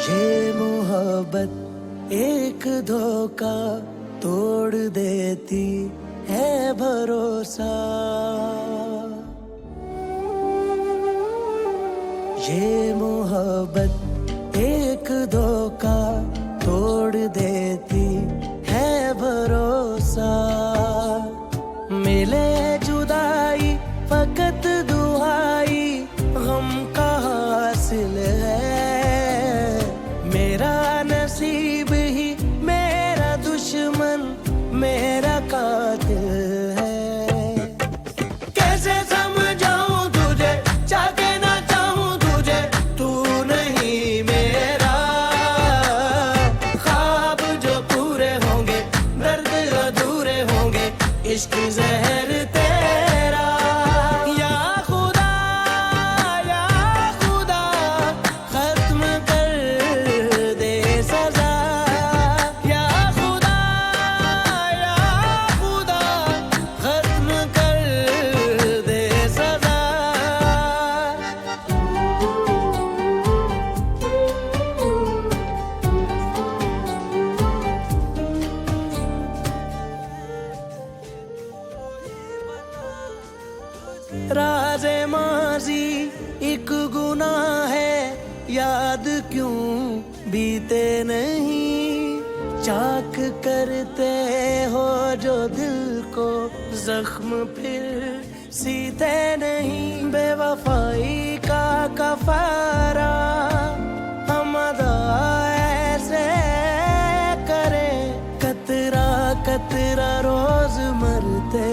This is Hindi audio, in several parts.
ये मोहब्बत एक धोखा तोड़ देती है भरोसा। ये मोहब्बत एक धोखा तोड़ देती है भरोसा। मिले जुदाई फकत दुहाई गम का हासिल है। मेरा नसीब ही मेरा दुश्मन मेरा कातिल है। कैसे समझाऊं तुझे चाह के ना चाहूं तुझे, तू नहीं मेरा। ख्वाब जो पूरे होंगे दर्द अधूरे होंगे, इश्क जहर तेरा। या खुदा खत्म कर दे सजा। या खुदा खत्म कर दे सजा। राज़े माज़ी एक गुनाह है, याद क्यों बीते नहीं। चाक करते हो जो दिल को जख्म फिर सीते नहीं। बेवफाई का कफारा हम अदा ऐसे करें, कतरा कतरा रोज मरते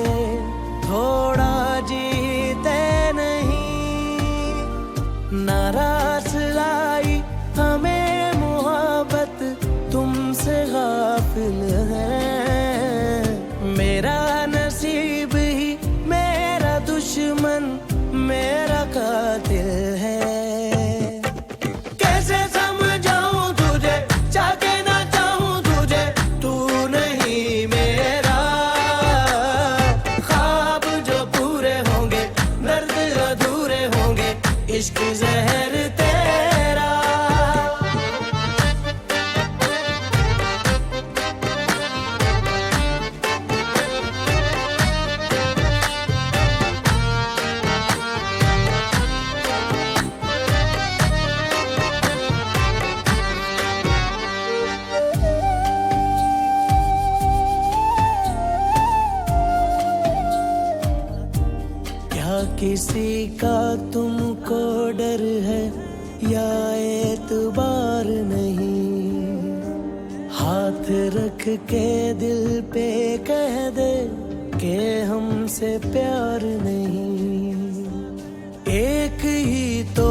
थोड़ा जीते नहीं। नाराज लाई हमें मोहब्बत तुमसे गाफिल है। मेरा नसीब ही मेरा दुश्मन मेरा कातिल है। कैसे समझाऊं तुझे चाह के ना चाहूं तुझे, तू नहीं मेरा। ख्वाब जो पूरे होंगे दर्द अधूरे होंगे, इश्क जहर तेरा। क्या किसी का तुमको डर है या एतबार नहीं। हाथ रख के दिल पे कह दे कि हमसे प्यार नहीं। एक ही तो